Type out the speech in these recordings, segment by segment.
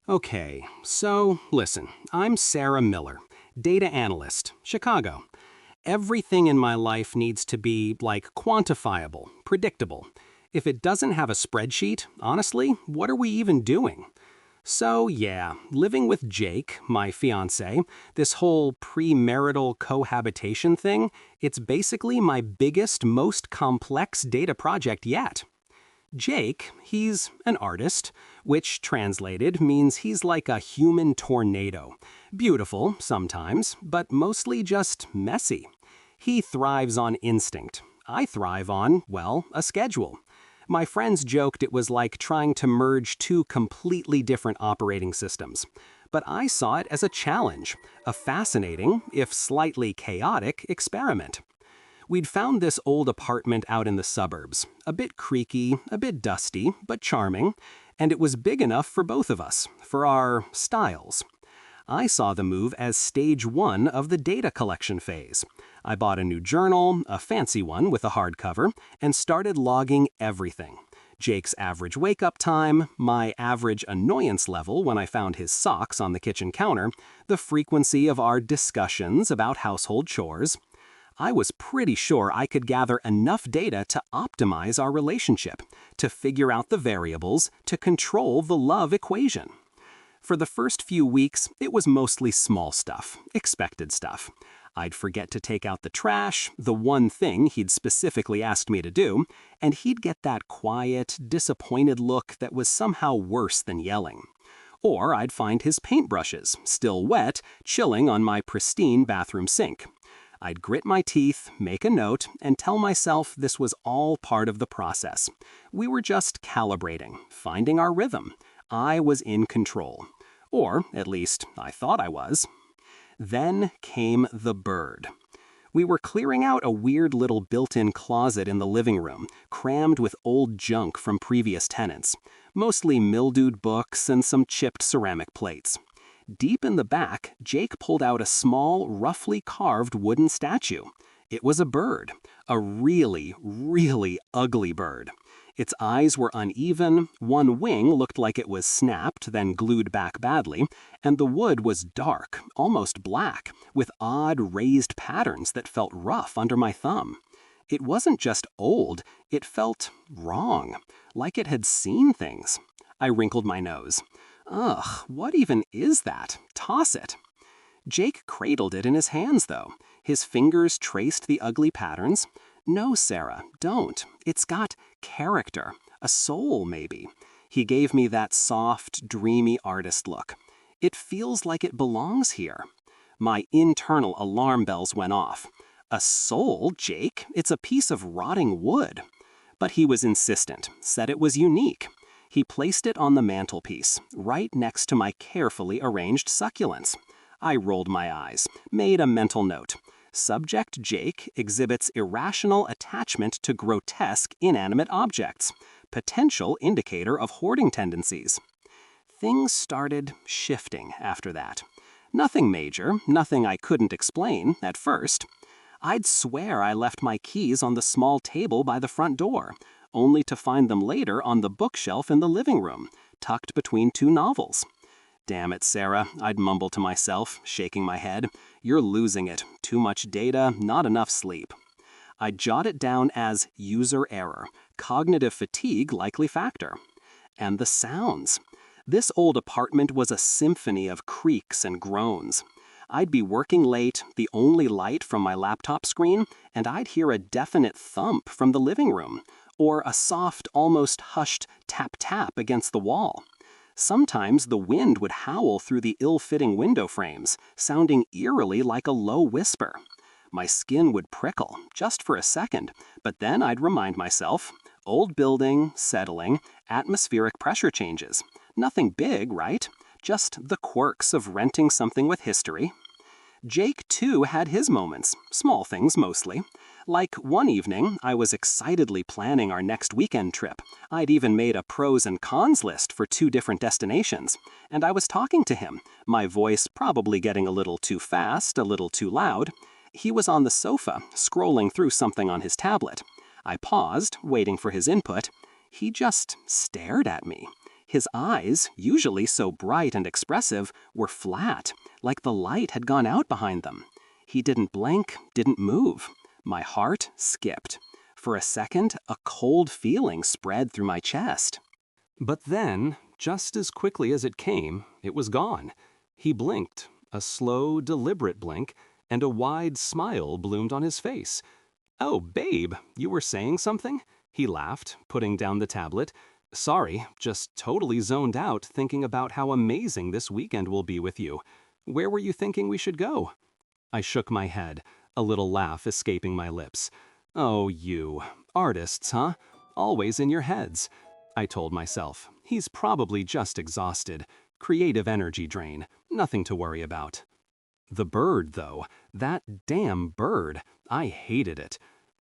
Okay, so listen, I'm Sarah Miller, data analyst, Chicago. Everything in my life needs to be, like, quantifiable, predictable. If it doesn't have a spreadsheet, honestly, what are we even doing? So, yeah, living with Jake, my fiance, this whole premarital cohabitation thing, it's basically my biggest, most complex data project yet. Jake, he's an artist, which translated means he's like a human tornado. Beautiful, sometimes, but mostly just messy. He thrives on instinct. I thrive on, well, a schedule. My friends joked it was like trying to merge two completely different operating systems. But I saw it as a challenge, a fascinating, if slightly chaotic, experiment. We'd found this old apartment out in the suburbs, a bit creaky, a bit dusty, but charming, and it was big enough for both of us, for our styles. I saw the move as stage one of the data collection phase. I bought a new journal, a fancy one with a hardcover, and started logging everything. Jake's average wake-up time, my average annoyance level when I found his socks on the kitchen counter, the frequency of our discussions about household chores. I was pretty sure I could gather enough data to optimize our relationship, to figure out the variables, to control the love equation. For the first few weeks, it was mostly small stuff, expected stuff. I'd forget to take out the trash, the one thing he'd specifically asked me to do, and he'd get that quiet, disappointed look that was somehow worse than yelling. Or I'd find his paintbrushes, still wet, chilling on my pristine bathroom sink. I'd grit my teeth, make a note, and tell myself this was all part of the process. We were just calibrating, finding our rhythm. I was in control. Or, at least, I thought I was. Then came the bird. We were clearing out a weird little built-in closet in the living room, crammed with old junk from previous tenants. Mostly mildewed books and some chipped ceramic plates. Deep in the back, Jake pulled out a small, roughly carved wooden statue. It was a bird. A really, really ugly bird. Its eyes were uneven, one wing looked like it was snapped, then glued back badly, and the wood was dark, almost black, with odd raised patterns that felt rough under my thumb. It wasn't just old, it felt wrong, like it had seen things. I wrinkled my nose. Ugh, what even is that? Toss it. Jake cradled it in his hands, though. His fingers traced the ugly patterns. No, Sarah, don't. It's got character. A soul, maybe. He gave me that soft, dreamy artist look. It feels like it belongs here. My internal alarm bells went off. A soul, Jake? It's a piece of rotting wood. But he was insistent, said it was unique. He placed it on the mantelpiece, right next to my carefully arranged succulents. I rolled my eyes, made a mental note. Subject Jake exhibits irrational attachment to grotesque inanimate objects. Potential indicator of hoarding tendencies. Things started shifting after that. Nothing major, nothing I couldn't explain at first. I'd swear I left my keys on the small table by the front door, only to find them later on the bookshelf in the living room, tucked between two novels. Damn it, Sarah, I'd mumble to myself, shaking my head. You're losing it. Too much data, not enough sleep. I'd jot it down as user error, cognitive fatigue likely factor. And the sounds. This old apartment was a symphony of creaks and groans. I'd be working late, the only light from my laptop screen, and I'd hear a definite thump from the living room, or a soft, almost hushed tap-tap against the wall. Sometimes the wind would howl through the ill-fitting window frames, sounding eerily like a low whisper. My skin would prickle, just for a second, but then I'd remind myself, old building, settling, atmospheric pressure changes. Nothing big, right? Just the quirks of renting something with history. Jake, too, had his moments, small things mostly. Like one evening, I was excitedly planning our next weekend trip. I'd even made a pros and cons list for 2 different destinations. And I was talking to him, my voice probably getting a little too fast, a little too loud. He was on the sofa, scrolling through something on his tablet. I paused, waiting for his input. He just stared at me. His eyes, usually so bright and expressive, were flat, like the light had gone out behind them. He didn't blink, didn't move. My heart skipped. For a second, a cold feeling spread through my chest. But then, just as quickly as it came, it was gone. He blinked, a slow, deliberate blink, and a wide smile bloomed on his face. "Oh, babe, you were saying something?" He laughed, putting down the tablet. "Sorry, just totally zoned out thinking about how amazing this weekend will be with you. Where were you thinking we should go?" I shook my head, a little laugh escaping my lips. "Oh, you. Artists, huh? Always in your heads." I told myself. He's probably just exhausted. Creative energy drain. Nothing to worry about. The bird, though. That damn bird. I hated it.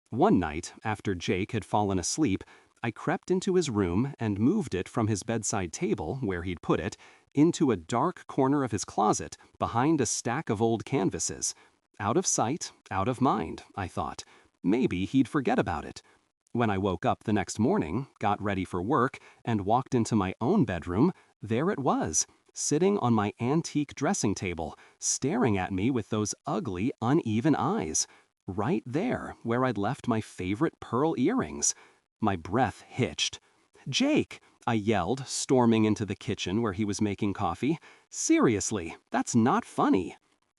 One night, after Jake had fallen asleep, I crept into his room and moved it from his bedside table, where he'd put it, into a dark corner of his closet, behind a stack of old canvases. Out of sight, out of mind, I thought. Maybe he'd forget about it. When I woke up the next morning, got ready for work, and walked into my own bedroom, there it was, sitting on my antique dressing table, staring at me with those ugly, uneven eyes. Right there, where I'd left my favorite pearl earrings. My breath hitched. "Jake!" I yelled, storming into the kitchen where he was making coffee. "Seriously, that's not funny."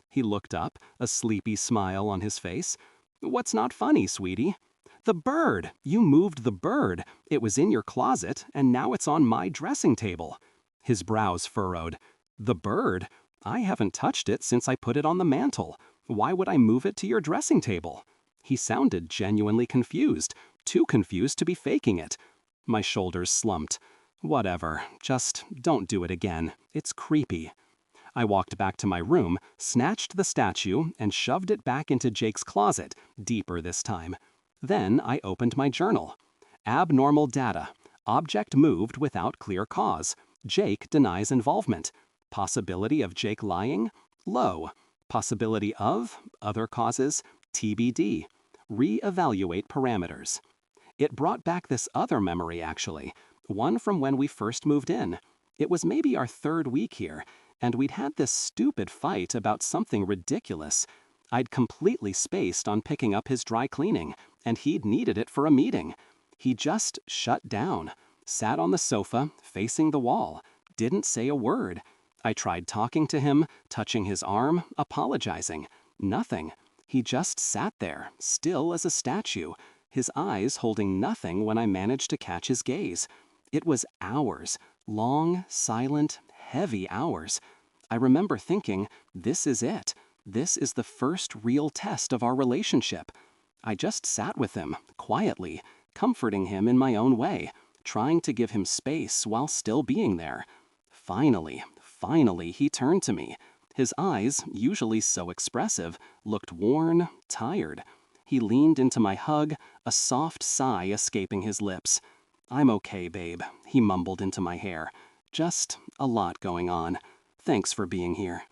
He looked up, a sleepy smile on his face. "What's not funny, sweetie?" "The bird! You moved the bird. It was in your closet, and now it's on my dressing table." His brows furrowed. "The bird? I haven't touched it since I put it on the mantel. Why would I move it to your dressing table?" He sounded genuinely confused, too confused to be faking it. My shoulders slumped. "Whatever, just don't do it again. It's creepy." I walked back to my room, snatched the statue, and shoved it back into Jake's closet, deeper this time. Then I opened my journal. Abnormal data. Object moved without clear cause. Jake denies involvement. Possibility of Jake lying? Low. Possibility of other causes? TBD. Re-evaluate parameters. It brought back this other memory, actually. One from when we first moved in. It was maybe our third week here, and we'd had this stupid fight about something ridiculous. I'd completely spaced on picking up his dry cleaning, and he'd needed it for a meeting. He just shut down, sat on the sofa, facing the wall, didn't say a word. I tried talking to him, touching his arm, apologizing. Nothing. He just sat there, still as a statue, his eyes holding nothing when I managed to catch his gaze. It was hours, long, silent, heavy hours. I remember thinking, this is it. This is the first real test of our relationship. I just sat with him, quietly, comforting him in my own way, trying to give him space while still being there. Finally, he turned to me. His eyes, usually so expressive, looked worn, tired. He leaned into my hug, a soft sigh escaping his lips. "I'm okay, babe," he mumbled into my hair. "Just a lot going on. Thanks for being here."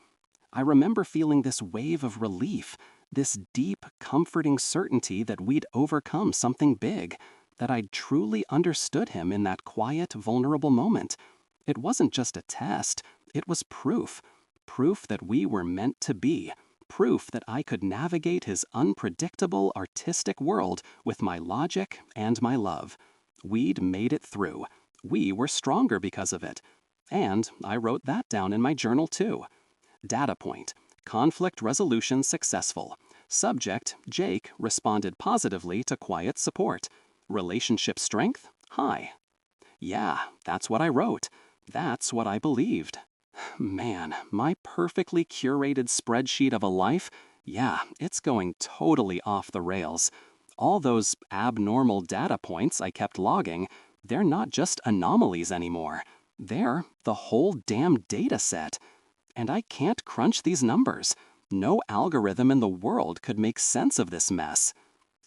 I remember feeling this wave of relief, this deep, comforting certainty that we'd overcome something big, that I'd truly understood him in that quiet, vulnerable moment. It wasn't just a test, it was proof. Proof that we were meant to be. Proof that I could navigate his unpredictable, artistic world with my logic and my love. We'd made it through. We were stronger because of it. And I wrote that down in my journal too. Data point: conflict resolution successful. Subject: Jake responded positively to quiet support. Relationship strength: high. Yeah, that's what I wrote. That's what I believed. Man, my perfectly curated spreadsheet of a life, yeah, it's going totally off the rails. All those abnormal data points I kept logging, they're not just anomalies anymore. They're the whole damn data set. And I can't crunch these numbers. No algorithm in the world could make sense of this mess.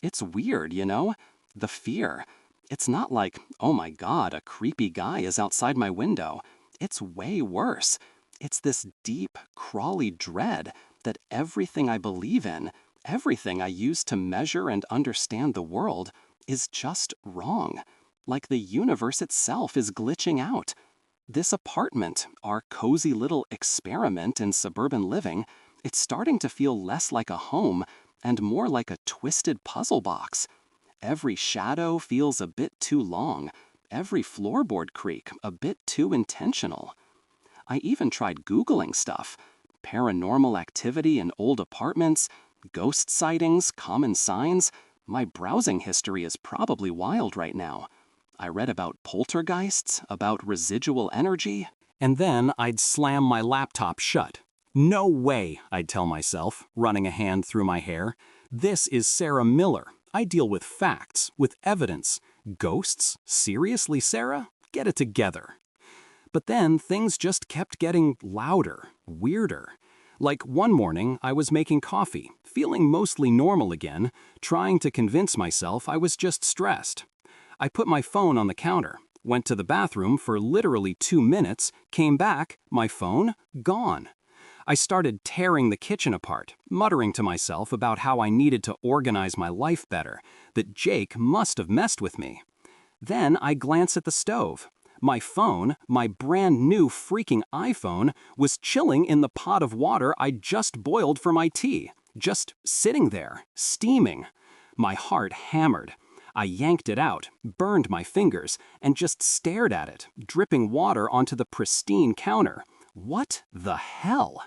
It's weird, you know? The fear. It's not like, oh my God, a creepy guy is outside my window. It's way worse. It's this deep, crawly dread that everything I believe in, everything I use to measure and understand the world, is just wrong. Like the universe itself is glitching out. This apartment, our cozy little experiment in suburban living, it's starting to feel less like a home and more like a twisted puzzle box. Every shadow feels a bit too long, every floorboard creak a bit too intentional. I even tried Googling stuff: paranormal activity in old apartments, ghost sightings, common signs. My browsing history is probably wild right now. I read about poltergeists, about residual energy, and then I'd slam my laptop shut. No way, I'd tell myself, running a hand through my hair. This is Sarah Miller. I deal with facts, with evidence. Ghosts? Seriously, Sarah? Get it together. But then things just kept getting louder, weirder. Like one morning, I was making coffee, feeling mostly normal again, trying to convince myself I was just stressed. I put my phone on the counter, went to the bathroom for literally 2 minutes, came back, my phone, gone. I started tearing the kitchen apart, muttering to myself about how I needed to organize my life better, that Jake must have messed with me. Then I glanced at the stove. My phone, my brand new freaking iPhone, was chilling in the pot of water I just boiled for my tea, just sitting there, steaming. My heart hammered. I yanked it out, burned my fingers, and just stared at it, dripping water onto the pristine counter. What the hell?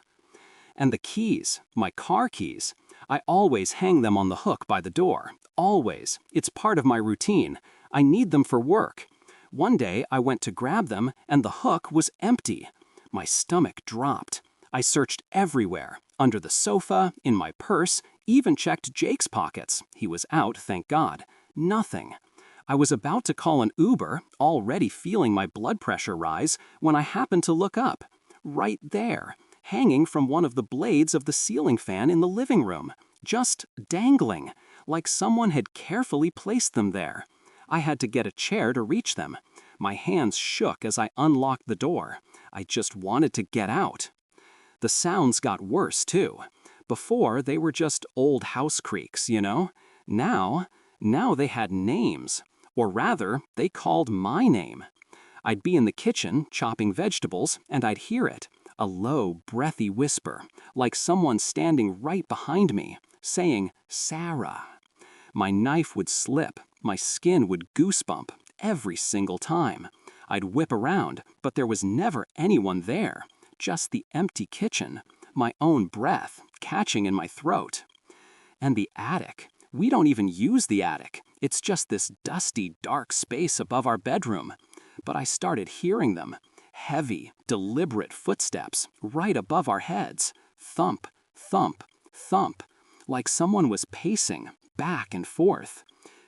And the keys, my car keys. I always hang them on the hook by the door. Always. It's part of my routine. I need them for work. One day I went to grab them and the hook was empty. My stomach dropped. I searched everywhere, under the sofa, in my purse, even checked Jake's pockets. He was out, thank God. Nothing. I was about to call an Uber, already feeling my blood pressure rise, when I happened to look up. Right there, hanging from one of the blades of the ceiling fan in the living room, just dangling, like someone had carefully placed them there. I had to get a chair to reach them. My hands shook as I unlocked the door. I just wanted to get out. The sounds got worse, too. Before, they were just old house creaks, you know? Now they had names. Or rather, they called my name. I'd be in the kitchen, chopping vegetables, and I'd hear it. A low, breathy whisper, like someone standing right behind me, saying, "Sarah." My knife would slip, my skin would goosebump, every single time. I'd whip around, but there was never anyone there, just the empty kitchen, my own breath catching in my throat. And the attic. We don't even use the attic. It's just this dusty, dark space above our bedroom. But I started hearing them. Heavy, deliberate footsteps right above our heads. Thump, thump, thump, like someone was pacing back and forth.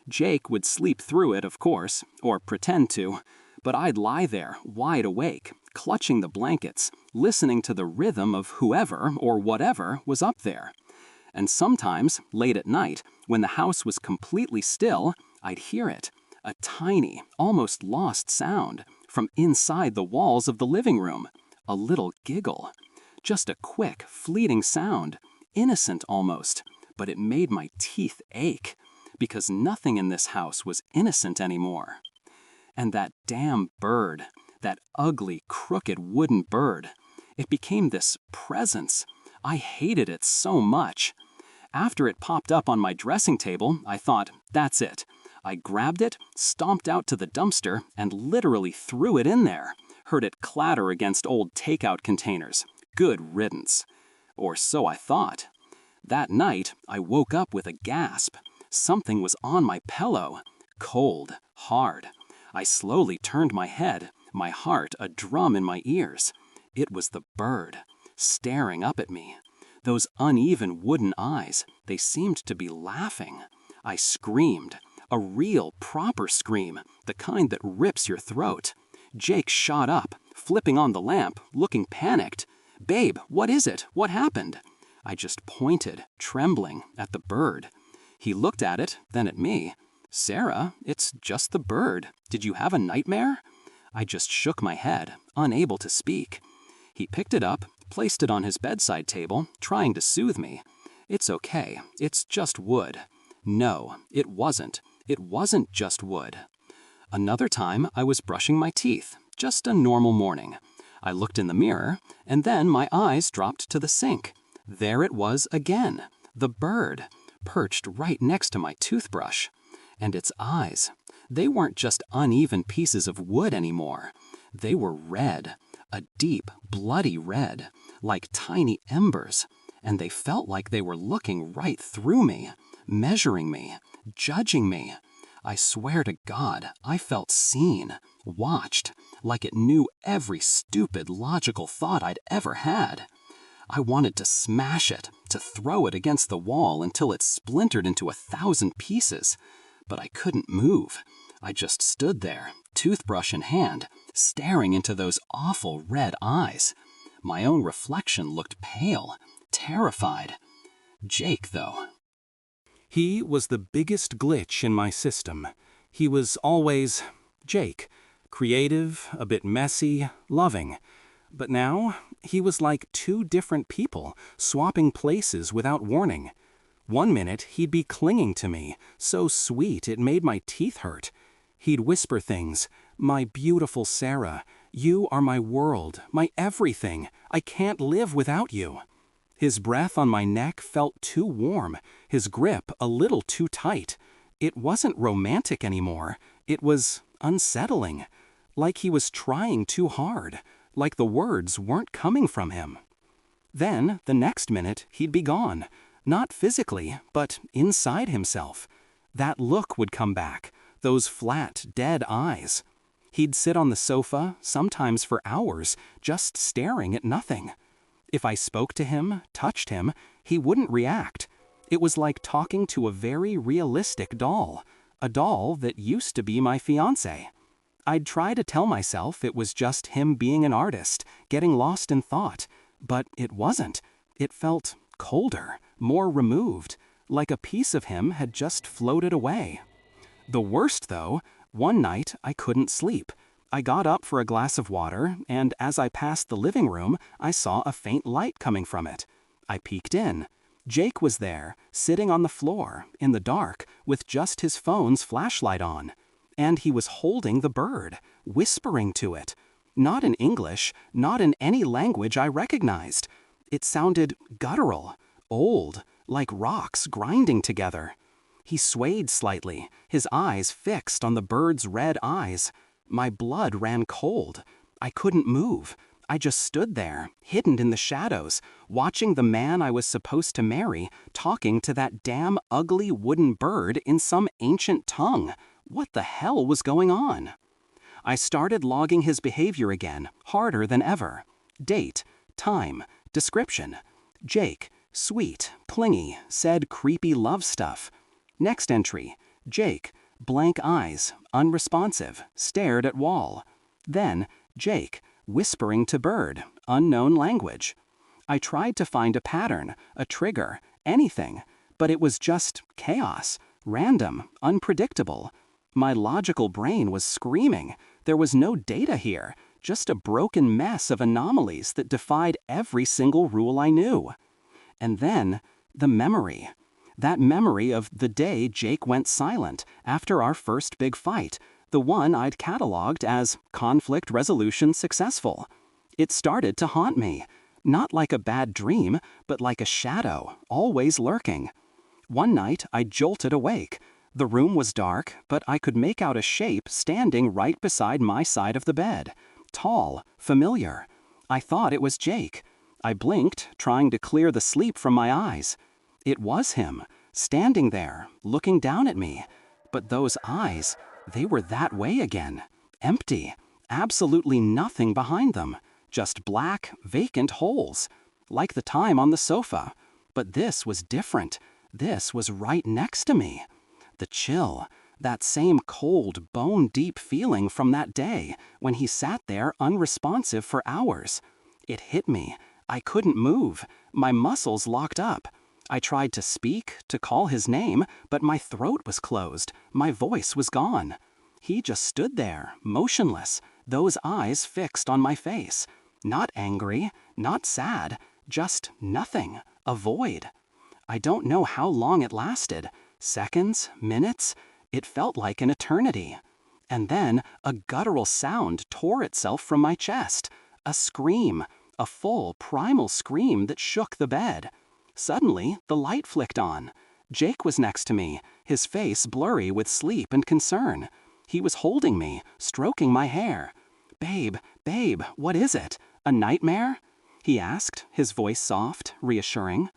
Jake would sleep through it, of course, or pretend to, but I'd lie there, wide awake, clutching the blankets, listening to the rhythm of whoever or whatever was up there. And sometimes, late at night, when the house was completely still, I'd hear it, a tiny, almost lost sound, from inside the walls of the living room. A little giggle. Just a quick, fleeting sound, innocent almost, but it made my teeth ache, because nothing in this house was innocent anymore. And that damn bird, that ugly, crooked wooden bird, it became this presence. I hated it so much. After it popped up on my dressing table, I thought, that's it. I grabbed it, stomped out to the dumpster, and literally threw it in there. Heard it clatter against old takeout containers. Good riddance. Or so I thought. That night, I woke up with a gasp. Something was on my pillow. Cold, hard. I slowly turned my head, my heart a drum in my ears. It was the bird, staring up at me. Those uneven wooden eyes, they seemed to be laughing. I screamed. A real, proper scream, the kind that rips your throat. Jake shot up, flipping on the lamp, looking panicked. "Babe, what is it? What happened?" I just pointed, trembling, at the bird. He looked at it, then at me. "Sarah, it's just the bird. Did you have a nightmare?" I just shook my head, unable to speak. He picked it up, placed it on his bedside table, trying to soothe me. "It's okay. It's just wood." No, it wasn't. It wasn't just wood. Another time, I was brushing my teeth, just a normal morning. I looked in the mirror, and then my eyes dropped to the sink. There it was again, the bird, perched right next to my toothbrush. And its eyes, they weren't just uneven pieces of wood anymore. They were red, a deep, bloody red, like tiny embers, and they felt like they were looking right through me, measuring me, judging me. I swear to God, I felt seen, watched, like it knew every stupid, logical thought I'd ever had. I wanted to smash it, to throw it against the wall until it splintered into 1,000 pieces. But I couldn't move. I just stood there, toothbrush in hand, staring into those awful red eyes. My own reflection looked pale, terrified. Jake, though. He was the biggest glitch in my system. He was always Jake, creative, a bit messy, loving. But now, he was like two different people, swapping places without warning. One minute, he'd be clinging to me, so sweet it made my teeth hurt. He'd whisper things, "My beautiful Sarah, you are my world, my everything. I can't live without you." His breath on my neck felt too warm, his grip a little too tight. It wasn't romantic anymore. It was unsettling. Like he was trying too hard. Like the words weren't coming from him. Then, the next minute, he'd be gone. Not physically, but inside himself. That look would come back, those flat, dead eyes. He'd sit on the sofa, sometimes for hours, just staring at nothing. If I spoke to him, touched him, he wouldn't react. It was like talking to a very realistic doll, a doll that used to be my fiancé. I'd try to tell myself it was just him being an artist, getting lost in thought, but it wasn't. It felt colder, more removed, like a piece of him had just floated away. The worst, though, one night I couldn't sleep. I got up for a glass of water, and as I passed the living room, I saw a faint light coming from it. I peeked in. Jake was there, sitting on the floor, in the dark, with just his phone's flashlight on. And he was holding the bird, whispering to it. Not in English, not in any language I recognized. It sounded guttural, old, like rocks grinding together. He swayed slightly, his eyes fixed on the bird's red eyes. My blood ran cold. I couldn't move. I just stood there, hidden in the shadows, watching the man I was supposed to marry talking to that damn ugly wooden bird in some ancient tongue. What the hell was going on? I started logging his behavior again, harder than ever. Date, time, description. Jake, sweet, clingy, said creepy love stuff. Next entry, Jake, blank eyes, unresponsive, stared at wall. Then, Jake, whispering to bird, unknown language. I tried to find a pattern, a trigger, anything, but it was just chaos, random, unpredictable. My logical brain was screaming. There was no data here, just a broken mess of anomalies that defied every single rule I knew. And then, the memory. That memory of the day Jake went silent after our first big fight, the one I'd cataloged as conflict resolution successful. It started to haunt me, not like a bad dream, but like a shadow, always lurking. One night I jolted awake. The room was dark, but I could make out a shape standing right beside my side of the bed. Tall, familiar. I thought it was Jake. I blinked, trying to clear the sleep from my eyes. It was him, standing there, looking down at me. But those eyes, they were that way again. Empty. Absolutely nothing behind them. Just black, vacant holes. Like the time on the sofa. But this was different. This was right next to me. The chill. That same cold, bone-deep feeling from that day when he sat there unresponsive for hours. It hit me. I couldn't move. My muscles locked up. I tried to speak, to call his name, but my throat was closed. My voice was gone. He just stood there, motionless, those eyes fixed on my face. Not angry, not sad, just nothing, a void. I don't know how long it lasted. Seconds, minutes. It felt like an eternity. And then a guttural sound tore itself from my chest. A scream, a full, primal scream that shook the bed. Suddenly, the light flicked on. Jake was next to me, his face blurry with sleep and concern. He was holding me, stroking my hair. "Babe, babe, what is it? A nightmare?" he asked, his voice soft, reassuring.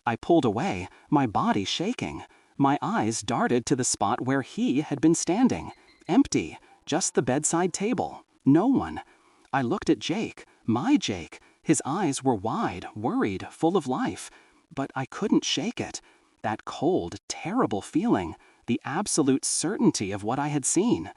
I pulled away, my body shaking. My eyes darted to the spot where he had been standing. Empty, just the bedside table. No one. I looked at Jake, my Jake. His eyes were wide, worried, full of life. But I couldn't shake it. That cold, terrible feeling, the absolute certainty of what I had seen.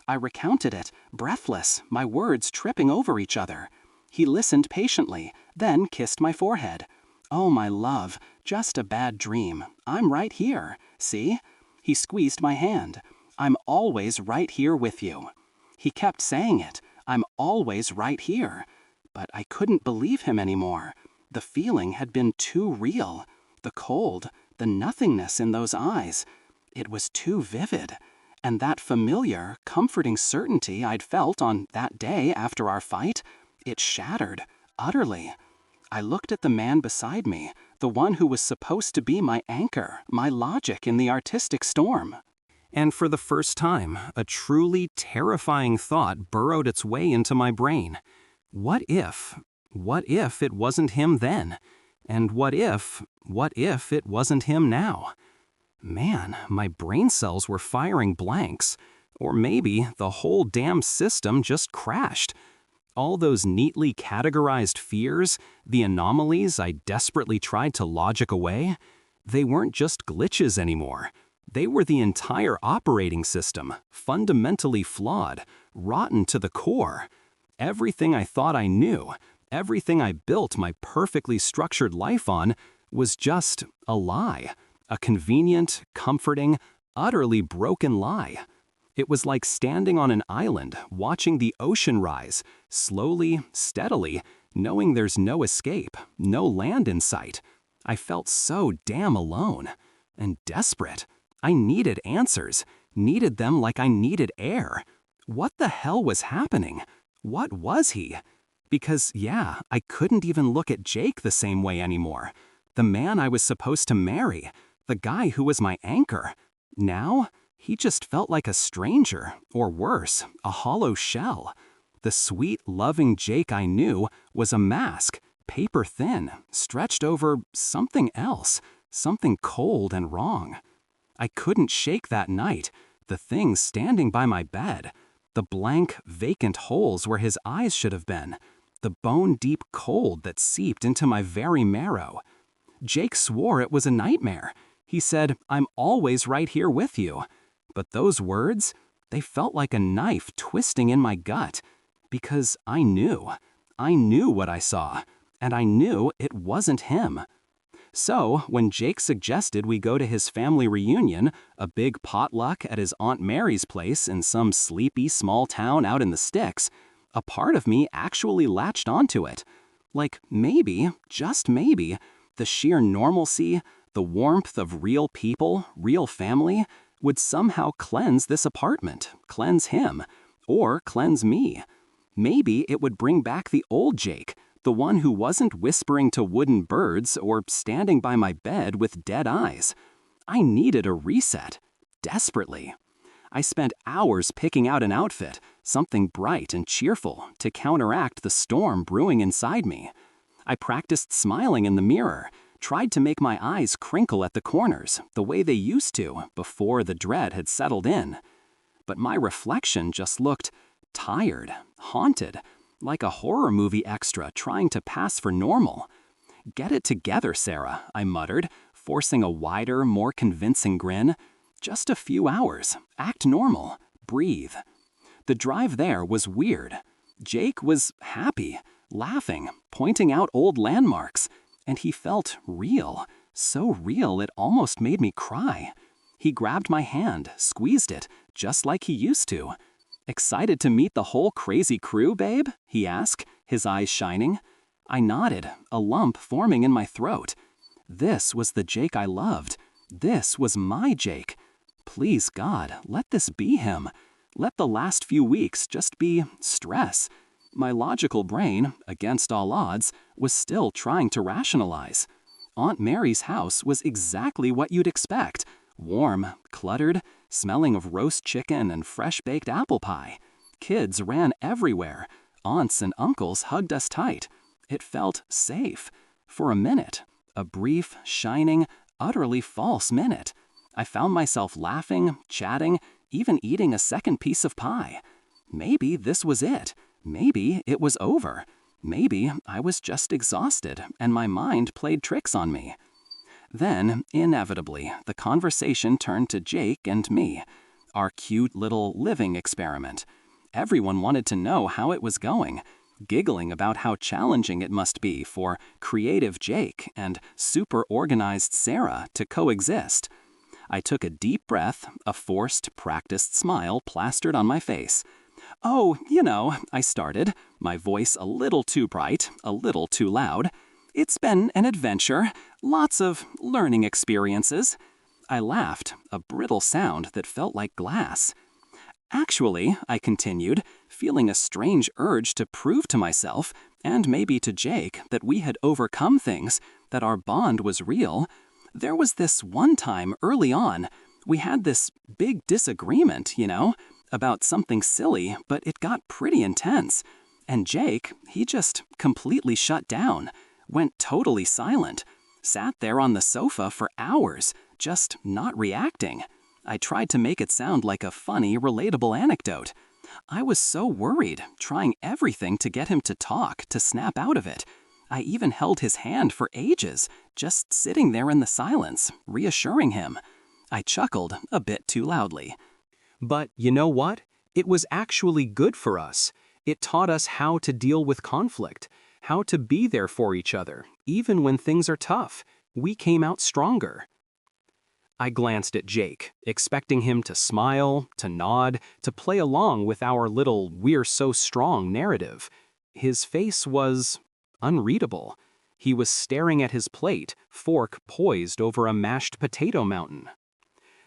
I recounted it, breathless, my words tripping over each other. He listened patiently, then kissed my forehead. "Oh, my love, just a bad dream. I'm right here. See?" He squeezed my hand. "I'm always right here with you." He kept saying it. "I'm always right here." But I couldn't believe him anymore. The feeling had been too real. The cold, the nothingness in those eyes. It was too vivid. And that familiar, comforting certainty I'd felt on that day after our fight, it shattered, utterly. I looked at the man beside me, the one who was supposed to be my anchor, my logic in the artistic storm. And for the first time, a truly terrifying thought burrowed its way into my brain. What if it wasn't him then? And what if it wasn't him now? Man, my brain cells were firing blanks. Or maybe the whole damn system just crashed. All those neatly categorized fears, the anomalies I desperately tried to logic away, they weren't just glitches anymore. They were the entire operating system, fundamentally flawed, rotten to the core. Everything I thought I knew, everything I built my perfectly structured life on, was just a lie. A convenient, comforting, utterly broken lie. It was like standing on an island, watching the ocean rise, slowly, steadily, knowing there's no escape, no land in sight. I felt so damn alone. And desperate. I needed answers, needed them like I needed air. What the hell was happening? What was he? Because, yeah, I couldn't even look at Jake the same way anymore. The man I was supposed to marry. The guy who was my anchor. Now, he just felt like a stranger, or worse, a hollow shell. The sweet, loving Jake I knew was a mask, paper thin, stretched over something else, something cold and wrong. I couldn't shake that night, the thing standing by my bed, the blank, vacant holes where his eyes should have been, the bone-deep cold that seeped into my very marrow. Jake swore it was a nightmare. He said, "I'm always right here with you." But those words, they felt like a knife twisting in my gut. Because I knew what I saw, and I knew it wasn't him. So, when Jake suggested we go to his family reunion, a big potluck at his Aunt Mary's place in some sleepy small town out in the sticks, a part of me actually latched onto it. Like maybe, just maybe, the sheer normalcy, the warmth of real people, real family, would somehow cleanse this apartment, cleanse him, or cleanse me. Maybe it would bring back the old Jake, the one who wasn't whispering to wooden birds or standing by my bed with dead eyes. I needed a reset, desperately. I spent hours picking out an outfit, something bright and cheerful, to counteract the storm brewing inside me. I practiced smiling in the mirror, tried to make my eyes crinkle at the corners, the way they used to before the dread had settled in. But my reflection just looked tired, haunted, like a horror movie extra trying to pass for normal. "Get it together, Sarah," I muttered, forcing a wider, more convincing grin. "Just a few hours. Act normal. Breathe." The drive there was weird. Jake was happy, laughing, pointing out old landmarks, and he felt real, so real it almost made me cry. He grabbed my hand, squeezed it, just like he used to. "Excited to meet the whole crazy crew, babe?" he asked, his eyes shining. I nodded, a lump forming in my throat. This was the Jake I loved. This was my Jake. Please, God, let this be him. Let the last few weeks just be stress. My logical brain, against all odds, was still trying to rationalize. Aunt Mary's house was exactly what you'd expect. Warm, cluttered, smelling of roast chicken and fresh-baked apple pie. Kids ran everywhere. Aunts and uncles hugged us tight. It felt safe. For a minute. A brief, shining, utterly false minute. I found myself laughing, chatting, even eating a second piece of pie. Maybe this was it. Maybe it was over. Maybe I was just exhausted and my mind played tricks on me. Then, inevitably, the conversation turned to Jake and me, our cute little living experiment. Everyone wanted to know how it was going, giggling about how challenging it must be for creative Jake and super organized Sarah to coexist. I took a deep breath, a forced, practiced smile plastered on my face. "Oh, I started, my voice a little too bright, a little too loud. It's been an adventure, lots of learning experiences." I laughed, a brittle sound that felt like glass. "Actually," I continued, feeling a strange urge to prove to myself, and maybe to Jake, that we had overcome things, that our bond was real. There was this one time early on, we had this big disagreement, about something silly, but it got pretty intense. And Jake, he just completely shut down, went totally silent, sat there on the sofa for hours, just not reacting. I tried to make it sound like a funny, relatable anecdote. I was so worried, trying everything to get him to talk, to snap out of it. I even held his hand for ages, just sitting there in the silence, reassuring him. I chuckled a bit too loudly. But you know what? It was actually good for us. It taught us how to deal with conflict, how to be there for each other, even when things are tough. We came out stronger. I glanced at Jake, expecting him to smile, to nod, to play along with our little "we're so strong" narrative. His face was unreadable. He was staring at his plate, fork poised over a mashed potato mountain.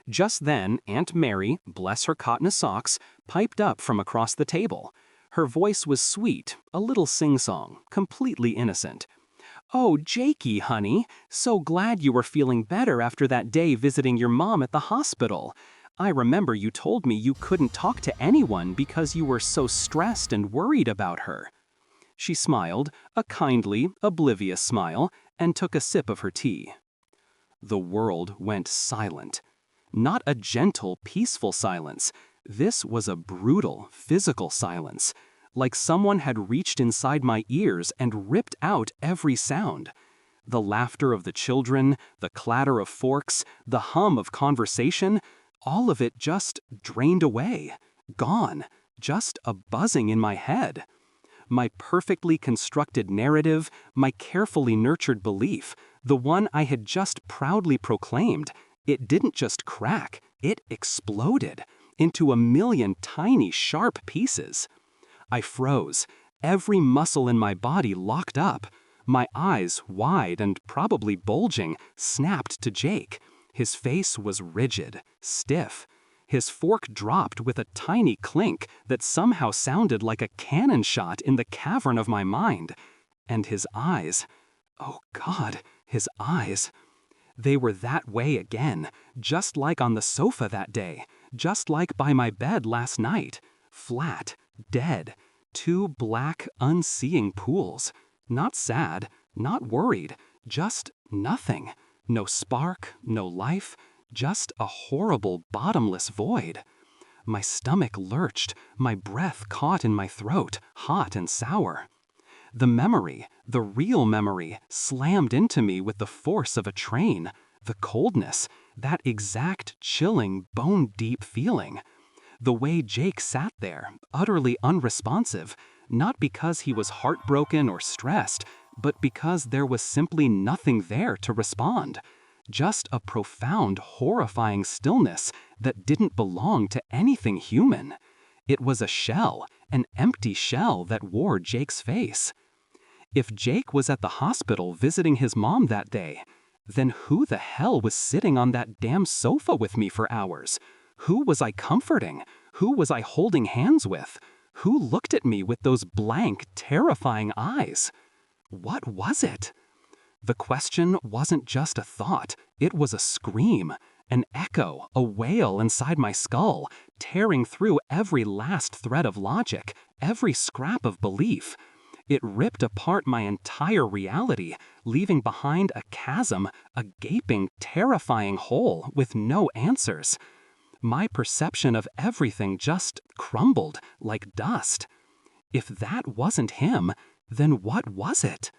Just then, Aunt Mary, bless her cotton socks, piped up from across the table. Her voice was sweet, a little sing-song, completely innocent. "Oh, Jakey, honey, so glad you were feeling better after that day visiting your mom at the hospital. I remember you told me you couldn't talk to anyone because you were so stressed and worried about her." She smiled, a kindly, oblivious smile, and took a sip of her tea. The world went silent. Not a gentle, peaceful silence. This was a brutal, physical silence, like someone had reached inside my ears and ripped out every sound. The laughter of the children, the clatter of forks, the hum of conversation, all of it just drained away, gone, just a buzzing in my head. My perfectly constructed narrative, my carefully nurtured belief, the one I had just proudly proclaimed, it didn't just crack, it exploded into a million tiny, sharp pieces. I froze, every muscle in my body locked up. My eyes, wide and probably bulging, snapped to Jake. His face was rigid, stiff. His fork dropped with a tiny clink that somehow sounded like a cannon shot in the cavern of my mind. And his eyes, oh God, his eyes. They were that way again, just like on the sofa that day, just like by my bed last night. Flat, dead, two black, unseeing pools. Not sad, not worried, just nothing. No spark, no life, just a horrible, bottomless void. My stomach lurched, my breath caught in my throat, hot and sour. The memory, the real memory, slammed into me with the force of a train. The coldness, that exact chilling, bone-deep feeling. The way Jake sat there, utterly unresponsive, not because he was heartbroken or stressed, but because there was simply nothing there to respond. Just a profound, horrifying stillness that didn't belong to anything human. It was a shell, an empty shell that wore Jake's face. If Jake was at the hospital visiting his mom that day, then who the hell was sitting on that damn sofa with me for hours? Who was I comforting? Who was I holding hands with? Who looked at me with those blank, terrifying eyes? What was it? The question wasn't just a thought, it was a scream, an echo, a wail inside my skull, tearing through every last thread of logic, every scrap of belief. It ripped apart my entire reality, leaving behind a chasm, a gaping, terrifying hole with no answers. My perception of everything just crumbled like dust. If that wasn't him, then what was it?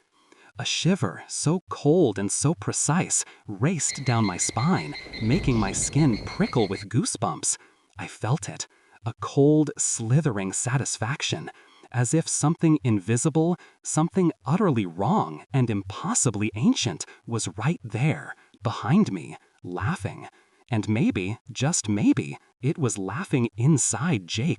A shiver, so cold and so precise, raced down my spine, making my skin prickle with goosebumps. I felt it, a cold, slithering satisfaction, as if something invisible, something utterly wrong and impossibly ancient was right there, behind me, laughing. And maybe, just maybe, it was laughing inside Jake